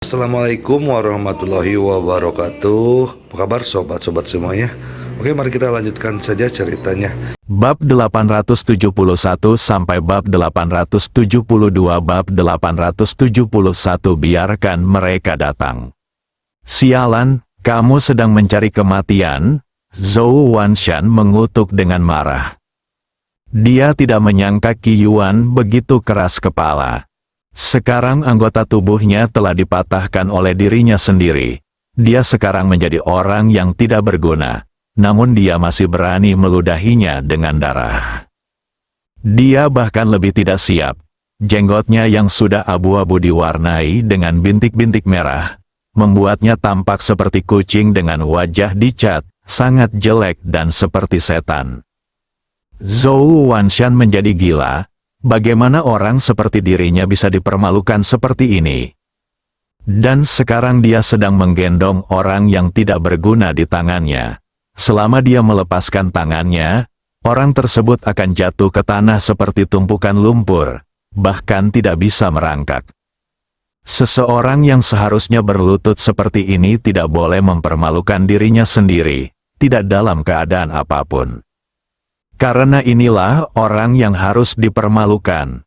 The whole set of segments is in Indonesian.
Assalamualaikum warahmatullahi wabarakatuh. Apa kabar sobat-sobat semuanya? Oke, mari kita lanjutkan saja ceritanya. Bab 871 sampai bab 872. Bab 871. Biarkan mereka datang. Sialan, kamu sedang mencari kematian? Zhou Wanshan mengutuk dengan marah. Dia tidak menyangka Qi Yuan begitu keras kepala. Sekarang anggota tubuhnya telah dipatahkan oleh dirinya sendiri. Dia sekarang menjadi orang yang tidak berguna. Namun dia masih berani meludahinya dengan darah. Dia bahkan lebih tidak siap. Jenggotnya yang sudah abu-abu diwarnai dengan bintik-bintik merah, membuatnya tampak seperti kucing dengan wajah dicat, sangat jelek dan seperti setan. Zhou Wanshan menjadi gila. Bagaimana orang seperti dirinya bisa dipermalukan seperti ini? Dan sekarang dia sedang menggendong orang yang tidak berguna di tangannya. Selama dia melepaskan tangannya, orang tersebut akan jatuh ke tanah seperti tumpukan lumpur, bahkan tidak bisa merangkak. Seseorang yang seharusnya berlutut seperti ini tidak boleh mempermalukan dirinya sendiri, tidak dalam keadaan apapun. Karena inilah orang yang harus dipermalukan.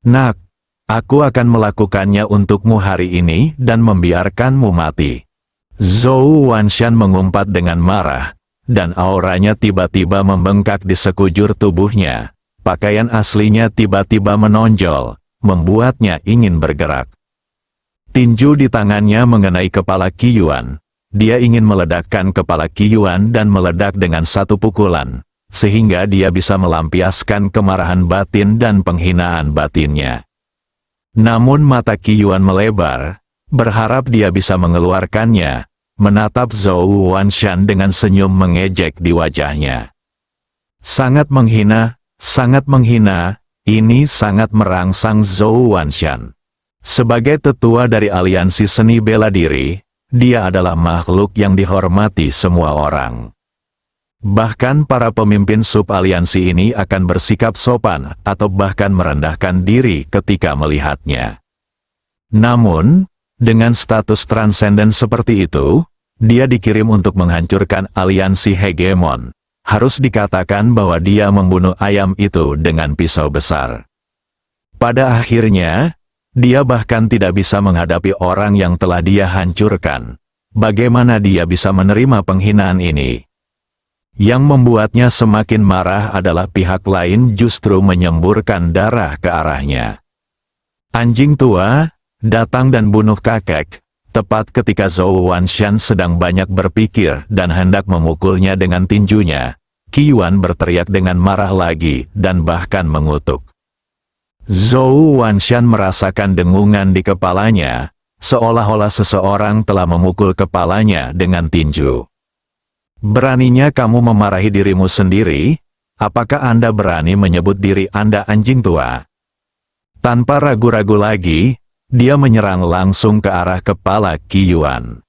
Nak, aku akan melakukannya untukmu hari ini dan membiarkanmu mati. Zhou Wanshan mengumpat dengan marah, dan auranya tiba-tiba membengkak di sekujur tubuhnya. Pakaian aslinya tiba-tiba menonjol, membuatnya ingin bergerak. Tinju di tangannya mengenai kepala Qi Yuan. Dia ingin meledakkan kepala Qi Yuan dan meledak dengan satu pukulan, sehingga dia bisa melampiaskan kemarahan batin dan penghinaan batinnya. Namun mata Qi Yuan melebar, berharap dia bisa mengeluarkannya, menatap Zhou Wanshan dengan senyum mengejek di wajahnya. Sangat menghina, ini sangat merangsang Zhou Wanshan. Sebagai tetua dari aliansi seni bela diri, dia adalah makhluk yang dihormati semua orang. Bahkan para pemimpin sub-aliansi ini akan bersikap sopan atau bahkan merendahkan diri ketika melihatnya. Namun, dengan status transenden seperti itu, dia dikirim untuk menghancurkan aliansi hegemon. Harus dikatakan bahwa dia membunuh ayam itu dengan pisau besar. Pada akhirnya, dia bahkan tidak bisa menghadapi orang yang telah dia hancurkan. Bagaimana dia bisa menerima penghinaan ini? Yang membuatnya semakin marah adalah pihak lain justru menyemburkan darah ke arahnya. Anjing tua, datang dan bunuh kakek. Tepat ketika Zhou Wanshan sedang banyak berpikir dan hendak memukulnya dengan tinjunya, Qi Yuan berteriak dengan marah lagi dan bahkan mengutuk. Zhou Wanshan merasakan dengungan di kepalanya, seolah-olah seseorang telah memukul kepalanya dengan tinju. Beraninya kamu memarahi dirimu sendiri? Apakah Anda berani menyebut diri Anda anjing tua? Tanpa ragu-ragu lagi, dia menyerang langsung ke arah kepala Qi Yuan.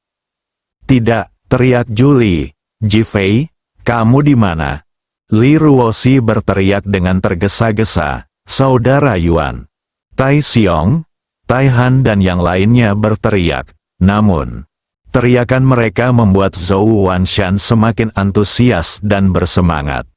Tidak, teriak Julie. Jifei, kamu di mana? Li Ruoxi berteriak dengan tergesa-gesa. Saudara Yuan. Tai Xiong, Tai Han dan yang lainnya berteriak. Namun, teriakan mereka membuat Zhou Wanshan semakin antusias dan bersemangat.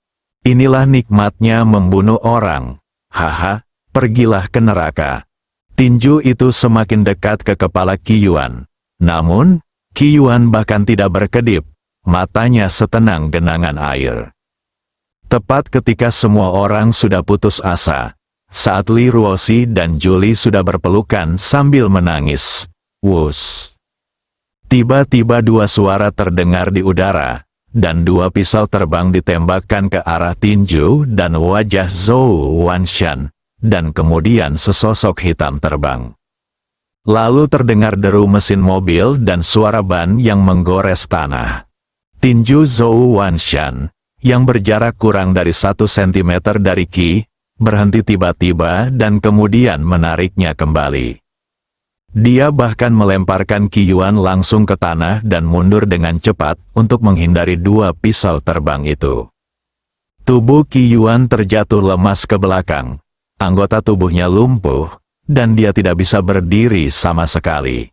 Inilah nikmatnya membunuh orang. Haha, pergilah ke neraka. Tinju itu semakin dekat ke kepala Qi Yuan. Namun, Qi Yuan bahkan tidak berkedip. Matanya setenang genangan air. Tepat ketika semua orang sudah putus asa, saat Li Ruoxi dan Julie sudah berpelukan sambil menangis. Wus. Tiba-tiba dua suara terdengar di udara, dan dua pisau terbang ditembakkan ke arah tinju dan wajah Zhou Wanshan, dan kemudian sesosok hitam terbang. Lalu terdengar deru mesin mobil dan suara ban yang menggores tanah. Tinju Zhou Wanshan, yang berjarak kurang dari 1 cm dari Qi, berhenti tiba-tiba dan kemudian menariknya kembali. Dia bahkan melemparkan Qi Yuan langsung ke tanah dan mundur dengan cepat untuk menghindari dua pisau terbang itu. Tubuh Qi Yuan terjatuh lemas ke belakang. Anggota tubuhnya lumpuh, dan dia tidak bisa berdiri sama sekali.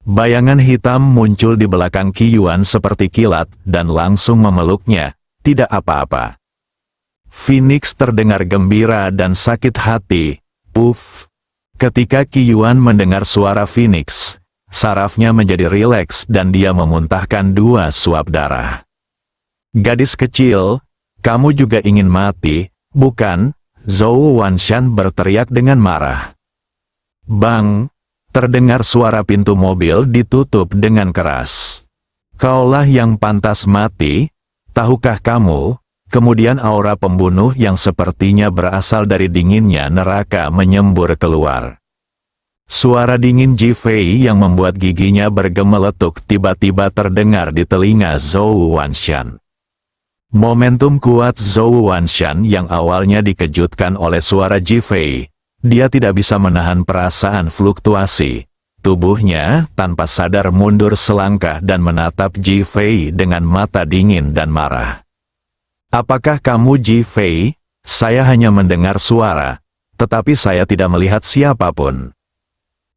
Bayangan hitam muncul di belakang Qi Yuan seperti kilat dan langsung memeluknya. Tidak apa-apa. Phoenix terdengar gembira dan sakit hati. Puff. Ketika Qi Yuan mendengar suara Phoenix, sarafnya menjadi rileks dan dia memuntahkan 2 suap darah. Gadis kecil, kamu juga ingin mati, bukan? Zhou Wanshan berteriak dengan marah. Bang! Terdengar suara pintu mobil ditutup dengan keras. Kaulah yang pantas mati, tahukah kamu? Kemudian aura pembunuh yang sepertinya berasal dari dinginnya neraka menyembur keluar. Suara dingin Ji Fei yang membuat giginya bergemeletuk tiba-tiba terdengar di telinga Zhou Wanshan. Momentum kuat Zhou Wanshan yang awalnya dikejutkan oleh suara Ji Fei. Dia tidak bisa menahan perasaan fluktuasi. Tubuhnya tanpa sadar mundur selangkah dan menatap Ji Fei dengan mata dingin dan marah. Apakah kamu Ji Fei? Saya hanya mendengar suara, tetapi saya tidak melihat siapapun.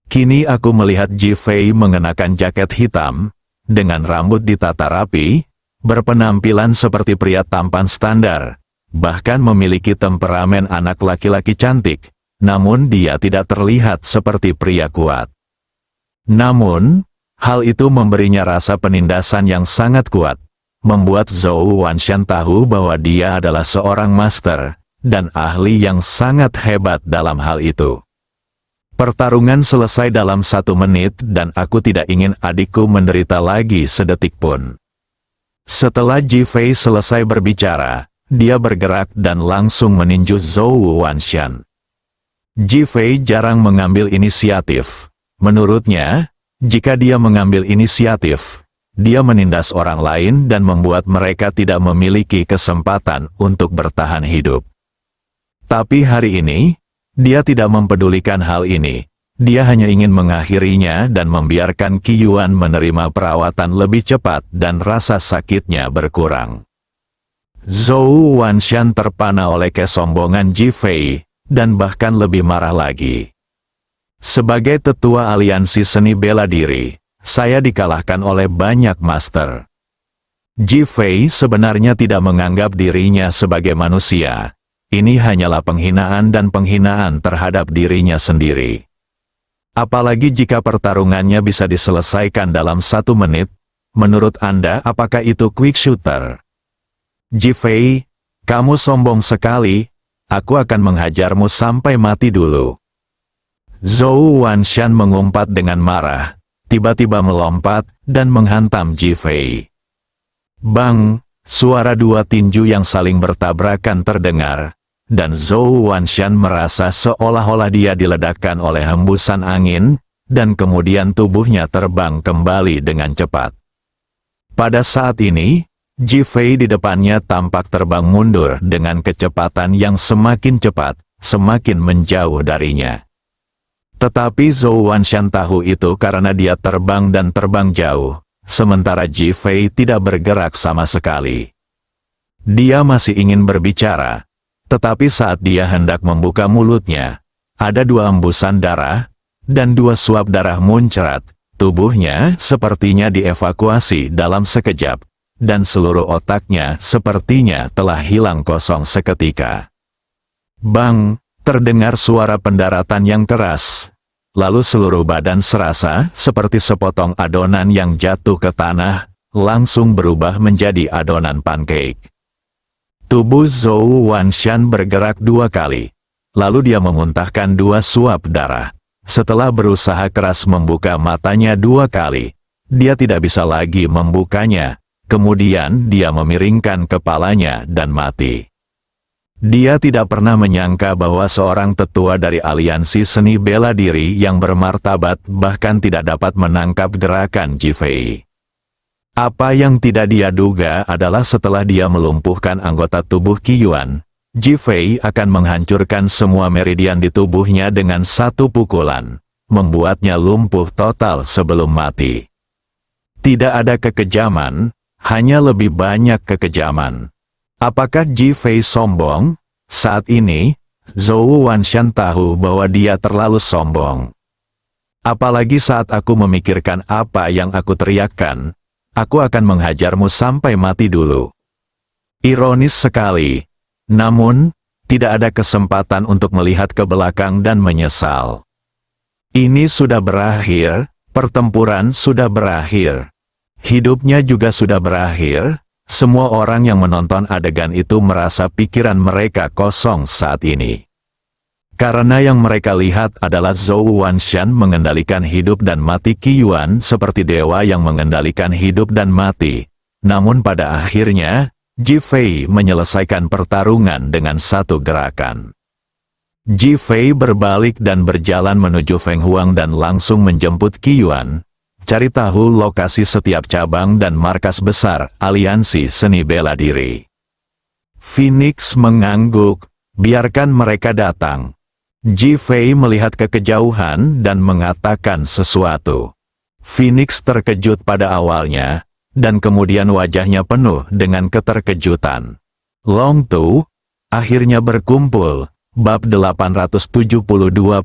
Kini aku melihat Ji Fei mengenakan jaket hitam, dengan rambut ditata rapi, berpenampilan seperti pria tampan standar, bahkan memiliki temperamen anak laki-laki cantik. Namun dia tidak terlihat seperti pria kuat. Namun, hal itu memberinya rasa penindasan yang sangat kuat, membuat Zhou Wanshan tahu bahwa dia adalah seorang master, dan ahli yang sangat hebat dalam hal itu. Pertarungan selesai dalam 1 menit dan aku tidak ingin adikku menderita lagi sedetik pun. Setelah Ji Fei selesai berbicara, dia bergerak dan langsung meninju Zhou Wanshan. Ji Fei jarang mengambil inisiatif. Menurutnya, jika dia mengambil inisiatif, dia menindas orang lain dan membuat mereka tidak memiliki kesempatan untuk bertahan hidup. Tapi hari ini, dia tidak mempedulikan hal ini. Dia hanya ingin mengakhirinya dan membiarkan Qi Yuan menerima perawatan lebih cepat dan rasa sakitnya berkurang. Zhou Wanshan terpana oleh kesombongan Ji Fei, dan bahkan lebih marah lagi. Sebagai tetua aliansi seni bela diri, saya dikalahkan oleh banyak master. Ji Fei sebenarnya tidak menganggap dirinya sebagai manusia. Ini hanyalah penghinaan dan penghinaan terhadap dirinya sendiri. Apalagi jika pertarungannya bisa diselesaikan dalam 1 menit, menurut Anda apakah itu quick shooter? Ji Fei, kamu sombong sekali. Aku akan menghajarmu sampai mati dulu. Zhou Wanshan mengumpat dengan marah, tiba-tiba melompat dan menghantam Ji Fei. Bang! Suara 2 tinju yang saling bertabrakan terdengar, dan Zhou Wanshan merasa seolah-olah dia diledakkan oleh hembusan angin, dan kemudian tubuhnya terbang kembali dengan cepat. Pada saat ini, Ji Fei di depannya tampak terbang mundur dengan kecepatan yang semakin cepat, semakin menjauh darinya. Tetapi Zhou Wanshan tahu itu karena dia terbang dan terbang jauh, sementara Ji Fei tidak bergerak sama sekali. Dia masih ingin berbicara, tetapi saat dia hendak membuka mulutnya, ada 2 embusan darah, dan 2 suap darah muncrat, tubuhnya sepertinya dievakuasi dalam sekejap. Dan seluruh otaknya sepertinya telah hilang kosong seketika. Bang! Terdengar suara pendaratan yang keras. Lalu seluruh badan serasa seperti sepotong adonan yang jatuh ke tanah, langsung berubah menjadi adonan pancake. Tubuh Zhou Wanshan bergerak 2 kali. Lalu dia memuntahkan 2 suap darah. Setelah berusaha keras membuka matanya 2 kali, dia tidak bisa lagi membukanya. Kemudian dia memiringkan kepalanya dan mati. Dia tidak pernah menyangka bahwa seorang tetua dari aliansi seni bela diri yang bermartabat bahkan tidak dapat menangkap gerakan Ji Fei. Apa yang tidak dia duga adalah setelah dia melumpuhkan anggota tubuh Qi Yuan, Ji Fei akan menghancurkan semua meridian di tubuhnya dengan 1 pukulan, membuatnya lumpuh total sebelum mati. Tidak ada kekejaman, hanya lebih banyak kekejaman. Apakah Ji Fei sombong? Saat ini, Zhou Wanshan tahu bahwa dia terlalu sombong. Apalagi saat aku memikirkan apa yang aku teriakkan, aku akan menghajarmu sampai mati dulu. Ironis sekali. Namun, tidak ada kesempatan untuk melihat ke belakang dan menyesal. Ini sudah berakhir, pertempuran sudah berakhir. Hidupnya juga sudah berakhir. Semua orang yang menonton adegan itu merasa pikiran mereka kosong saat ini. Karena yang mereka lihat adalah Zhou Wanshan mengendalikan hidup dan mati Qi Yuan seperti dewa yang mengendalikan hidup dan mati. Namun pada akhirnya, Ji Fei menyelesaikan pertarungan dengan satu gerakan. Ji Fei berbalik dan berjalan menuju Feng Huang dan langsung menjemput Qi Yuan. Cari tahu lokasi setiap cabang dan markas besar aliansi seni bela diri. Phoenix mengangguk, biarkan mereka datang. Ji Fei melihat ke kejauhan dan mengatakan sesuatu. Phoenix terkejut pada awalnya, dan kemudian wajahnya penuh dengan keterkejutan. Long Tu akhirnya berkumpul. Bab 872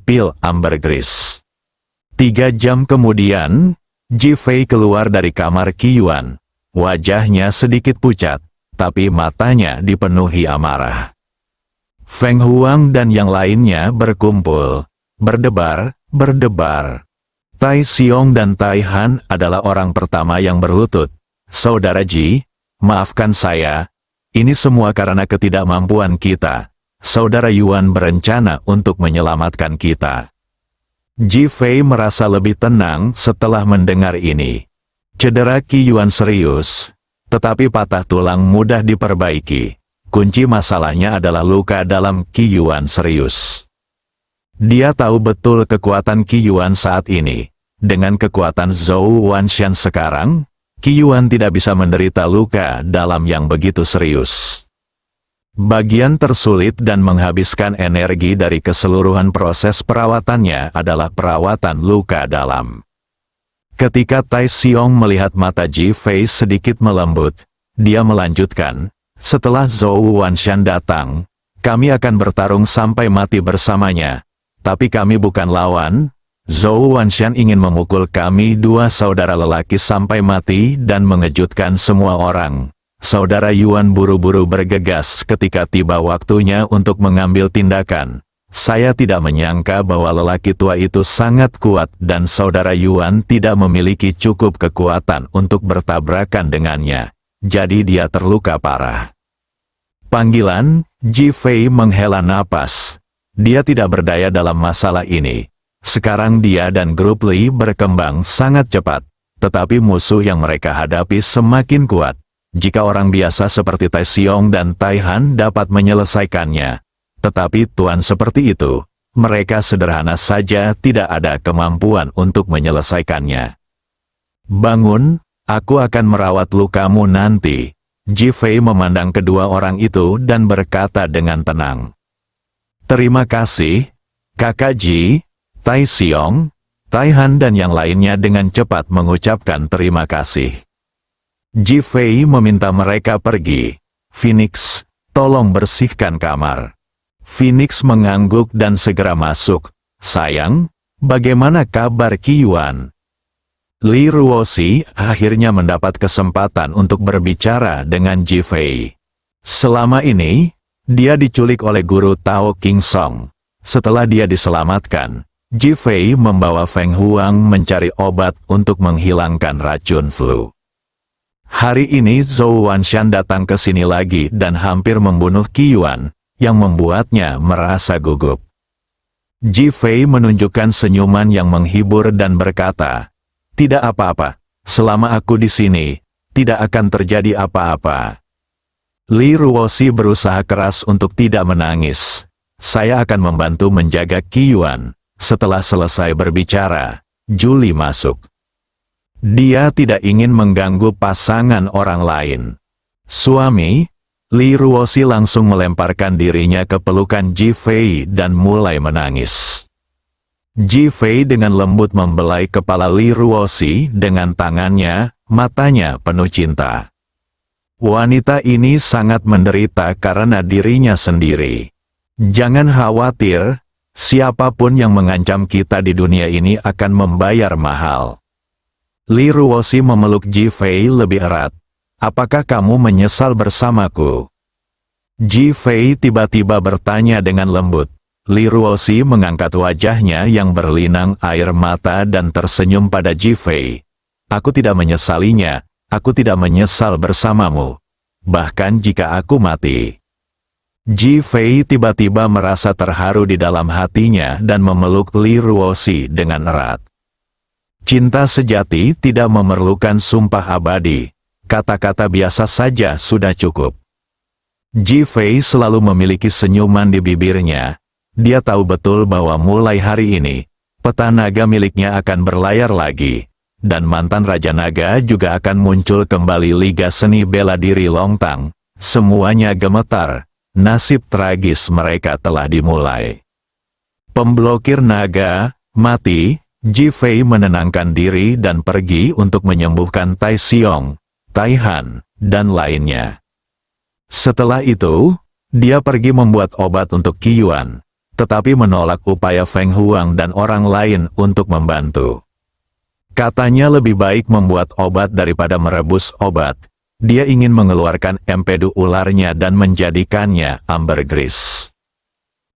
Pil Ambergris. 3 jam kemudian, Ji Fei keluar dari kamar Qi Yuan. Wajahnya sedikit pucat, tapi matanya dipenuhi amarah. Feng Huang dan yang lainnya berkumpul, berdebar. Tai Xiong dan Tai Han adalah orang pertama yang berlutut. Saudara Ji, maafkan saya. Ini semua karena ketidakmampuan kita. Saudara Yuan berencana untuk menyelamatkan kita. Ji Fei merasa lebih tenang setelah mendengar ini. Cedera Qi Yuan serius, tetapi patah tulang mudah diperbaiki. Kunci masalahnya adalah luka dalam Qi Yuan serius. Dia tahu betul kekuatan Qi Yuan saat ini. Dengan kekuatan Zhou Wanshan sekarang, Qi Yuan tidak bisa menderita luka dalam yang begitu serius. Bagian tersulit dan menghabiskan energi dari keseluruhan proses perawatannya adalah perawatan luka dalam. Ketika Tai Xiong melihat mata Ji Fei sedikit melembut, dia melanjutkan, setelah Zhou Wanshan datang, kami akan bertarung sampai mati bersamanya. Tapi kami bukan lawan. Zhou Wanshan ingin memukul kami dua saudara lelaki sampai mati dan mengejutkan semua orang. Saudara Yuan buru-buru bergegas ketika tiba waktunya untuk mengambil tindakan. Saya tidak menyangka bahwa lelaki tua itu sangat kuat dan saudara Yuan tidak memiliki cukup kekuatan untuk bertabrakan dengannya. Jadi dia terluka parah. Panggilan, Ji Fei menghela napas. Dia tidak berdaya dalam masalah ini. Sekarang dia dan grup Li berkembang sangat cepat. Tetapi musuh yang mereka hadapi semakin kuat. Jika orang biasa seperti Tai Xiong dan Tai Han dapat menyelesaikannya. Tetapi tuan seperti itu, mereka sederhana saja tidak ada kemampuan untuk menyelesaikannya. Bangun, aku akan merawat lukamu nanti. Ji Fei memandang kedua orang itu dan berkata dengan tenang. Terima kasih, Kakak Ji. Tai Xiong, Tai Han dan yang lainnya dengan cepat mengucapkan terima kasih. Ji Fei meminta mereka pergi. Phoenix, tolong bersihkan kamar. Phoenix mengangguk dan segera masuk. Sayang, bagaimana kabar Qi Yuan? Li Ruoxi akhirnya mendapat kesempatan untuk berbicara dengan Ji Fei. Selama ini, dia diculik oleh guru Tao King Song. Setelah dia diselamatkan, Ji Fei membawa Feng Huang mencari obat untuk menghilangkan racun flu. Hari ini Zhou Wanshan datang ke sini lagi dan hampir membunuh Qi Yuan, yang membuatnya merasa gugup. Ji Fei menunjukkan senyuman yang menghibur dan berkata, tidak apa-apa, selama aku di sini, tidak akan terjadi apa-apa. Li Ruoxi berusaha keras untuk tidak menangis. Saya akan membantu menjaga Qi Yuan. Setelah selesai berbicara, Julie masuk. Dia tidak ingin mengganggu pasangan orang lain. Suami, Li Ruoxi langsung melemparkan dirinya ke pelukan Ji Fei dan mulai menangis. Ji Fei dengan lembut membelai kepala Li Ruoxi dengan tangannya, matanya penuh cinta. Wanita ini sangat menderita karena dirinya sendiri. Jangan khawatir, Siapapun yang mengancam kita di dunia ini akan membayar mahal. Li Ruoxi memeluk Ji Fei lebih erat. Apakah kamu menyesal bersamaku? Ji Fei tiba-tiba bertanya dengan lembut. Li Ruoxi mengangkat wajahnya yang berlinang air mata dan tersenyum pada Ji Fei. Aku tidak menyesalinya, aku tidak menyesal bersamamu. Bahkan jika aku mati. Ji Fei tiba-tiba merasa terharu di dalam hatinya dan memeluk Li Ruoxi dengan erat. Cinta sejati tidak memerlukan sumpah abadi. Kata-kata biasa saja sudah cukup. Ji Fei selalu memiliki senyuman di bibirnya. Dia tahu betul bahwa mulai hari ini, peta naga miliknya akan berlayar lagi. Dan mantan Raja Naga juga akan muncul kembali. Liga Seni Bela Diri Longtang. Semuanya gemetar. Nasib tragis mereka telah dimulai. Pemblokir naga, mati. Ji Fei menenangkan diri dan pergi untuk menyembuhkan Tai Xiong, Tai Han, dan lainnya. Setelah itu, dia pergi membuat obat untuk Qi Yuan, tetapi menolak upaya Feng Huang dan orang lain untuk membantu. Katanya lebih baik membuat obat daripada merebus obat. Dia ingin mengeluarkan empedu ularnya dan menjadikannya ambergris.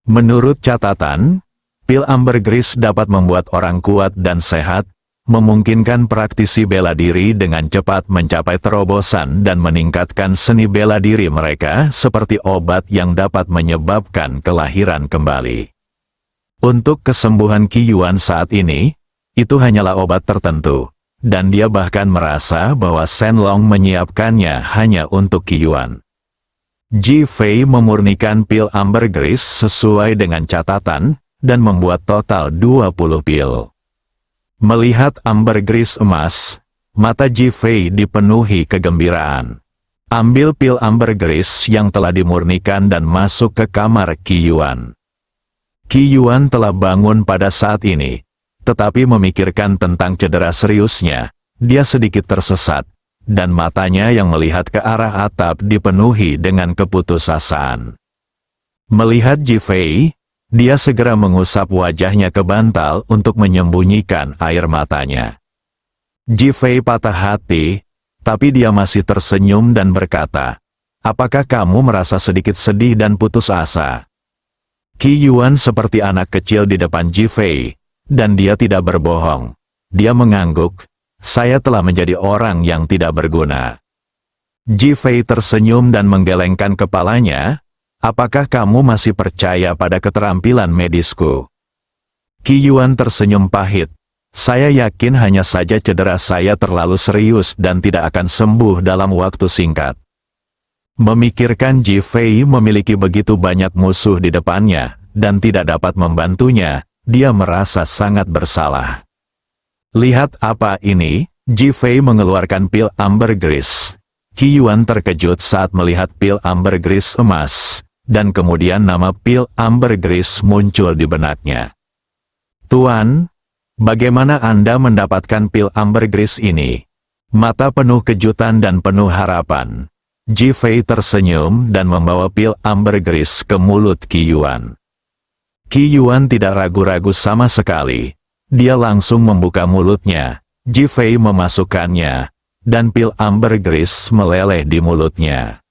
Menurut catatan, pil ambergris dapat membuat orang kuat dan sehat, memungkinkan praktisi bela diri dengan cepat mencapai terobosan dan meningkatkan seni bela diri mereka seperti obat yang dapat menyebabkan kelahiran kembali. Untuk kesembuhan Qi Yuan saat ini, itu hanyalah obat tertentu. Dan dia bahkan merasa bahwa Shen Long menyiapkannya hanya untuk Qi Yuan. Ji Fei memurnikan pil ambergris sesuai dengan catatan, dan membuat total 20 pil. Melihat ambergris emas, mata Ji Fei dipenuhi kegembiraan. Ambil pil ambergris yang telah dimurnikan dan masuk ke kamar Qi Yuan. Qi Yuan telah bangun pada saat ini. Tetapi memikirkan tentang cedera seriusnya, dia sedikit tersesat, dan matanya yang melihat ke arah atap dipenuhi dengan keputusasaan. Melihat Ji Fei, dia segera mengusap wajahnya ke bantal untuk menyembunyikan air matanya. Ji Fei patah hati, tapi dia masih tersenyum dan berkata, "Apakah kamu merasa sedikit sedih dan putus asa?" Qi Yuan seperti anak kecil di depan Ji Fei. Dan dia tidak berbohong. Dia mengangguk, "Saya telah menjadi orang yang tidak berguna." Ji Fei tersenyum dan menggelengkan kepalanya, "Apakah kamu masih percaya pada keterampilan medisku?" Qi Yuan tersenyum pahit, "Saya yakin hanya saja cedera saya terlalu serius dan tidak akan sembuh dalam waktu singkat." Memikirkan Ji Fei memiliki begitu banyak musuh di depannya, dan tidak dapat membantunya, dia merasa sangat bersalah. Lihat apa ini, Ji Fei mengeluarkan pil ambergris. Qi Yuan terkejut saat melihat pil ambergris emas, dan kemudian nama pil ambergris muncul di benaknya. "Tuan, bagaimana Anda mendapatkan pil ambergris ini?" Mata penuh kejutan dan penuh harapan. Ji Fei tersenyum dan membawa pil ambergris ke mulut Qi Yuan. Qi Yuan tidak ragu-ragu sama sekali. Dia langsung membuka mulutnya. Ji Fei memasukkannya, dan pil ambergris meleleh di mulutnya.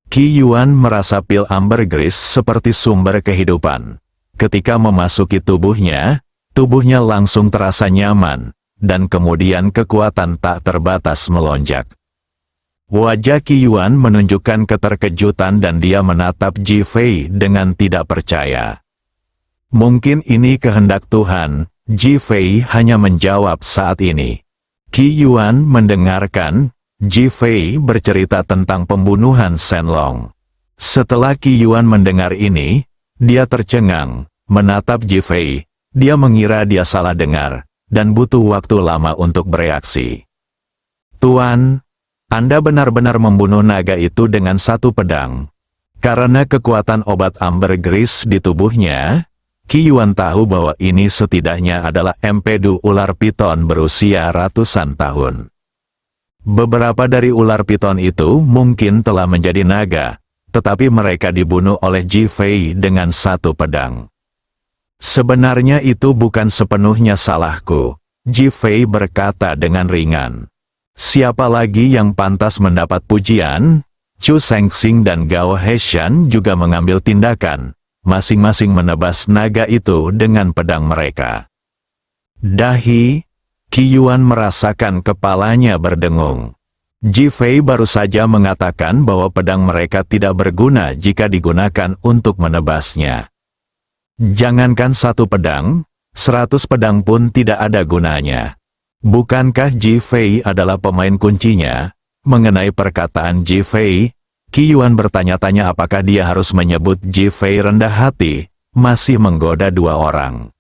Qi Yuan merasa pil ambergris seperti sumber kehidupan. Ketika memasuki tubuhnya, tubuhnya langsung terasa nyaman, dan kemudian kekuatan tak terbatas melonjak. Wajah Qi Yuan menunjukkan keterkejutan dan dia menatap Ji Fei dengan tidak percaya. "Mungkin ini kehendak Tuhan," Ji Fei hanya menjawab saat ini. Qi Yuan mendengarkan, Ji Fei bercerita tentang pembunuhan Shen Long. Setelah Qi Yuan mendengar ini, dia tercengang, menatap Ji Fei. Dia mengira dia salah dengar, dan butuh waktu lama untuk bereaksi. "Tuan, Anda benar-benar membunuh naga itu dengan satu pedang." Karena kekuatan obat ambergris di tubuhnya, Qi Yuan tahu bahwa ini setidaknya adalah empedu ular piton berusia ratusan tahun. Beberapa dari ular piton itu mungkin telah menjadi naga, tetapi mereka dibunuh oleh Ji Fei dengan satu pedang. Sebenarnya itu bukan sepenuhnya salahku, Ji Fei berkata dengan ringan. Siapa lagi yang pantas mendapat pujian? Chu Shengxing dan Gao Heshan juga mengambil tindakan, masing-masing menebas naga itu dengan pedang mereka. Dahi, Qi Yuan merasakan kepalanya berdengung. Ji Fei baru saja mengatakan bahwa pedang mereka tidak berguna jika digunakan untuk menebasnya. Jangankan 1 pedang, 100 pedang pun tidak ada gunanya. Bukankah Ji Fei adalah pemain kuncinya? Mengenai perkataan Ji Fei, Qi Yuan bertanya-tanya apakah dia harus menyebut Ji Fei rendah hati, masih menggoda 2 orang.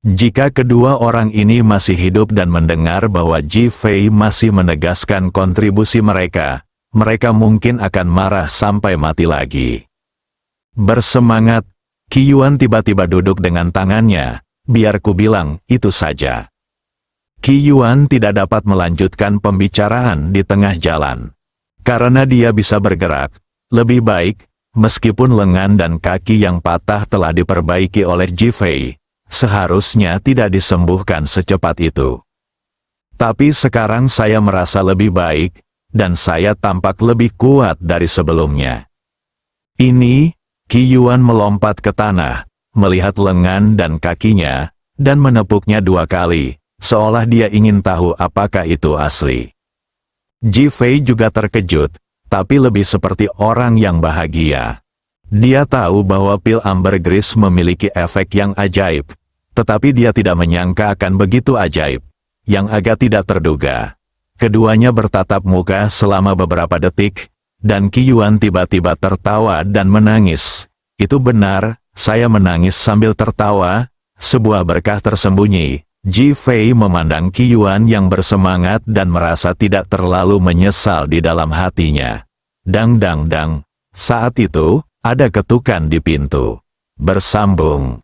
Jika kedua orang ini masih hidup dan mendengar bahwa Ji Fei masih menegaskan kontribusi mereka, mereka mungkin akan marah sampai mati lagi. Bersemangat, Qi Yuan tiba-tiba duduk dengan tangannya, biar ku bilang, itu saja. Qi Yuan tidak dapat melanjutkan pembicaraan di tengah jalan. Karena dia bisa bergerak, lebih baik, meskipun lengan dan kaki yang patah telah diperbaiki oleh Ji Fei, seharusnya tidak disembuhkan secepat itu. Tapi sekarang saya merasa lebih baik, dan saya tampak lebih kuat dari sebelumnya. Ini, Qi Yuan melompat ke tanah, melihat lengan dan kakinya, dan menepuknya 2 kali, seolah dia ingin tahu apakah itu asli. Ji Fei juga terkejut, tapi lebih seperti orang yang bahagia. Dia tahu bahwa pil ambergris memiliki efek yang ajaib, tetapi dia tidak menyangka akan begitu ajaib, yang agak tidak terduga. Keduanya bertatap muka selama beberapa detik, dan Qi Yuan tiba-tiba tertawa dan menangis. Itu benar, saya menangis sambil tertawa, sebuah berkah tersembunyi. Ji Fei memandang Qi Yuan yang bersemangat dan merasa tidak terlalu menyesal di dalam hatinya. Dang dang dang, saat itu, ada ketukan di pintu. Bersambung.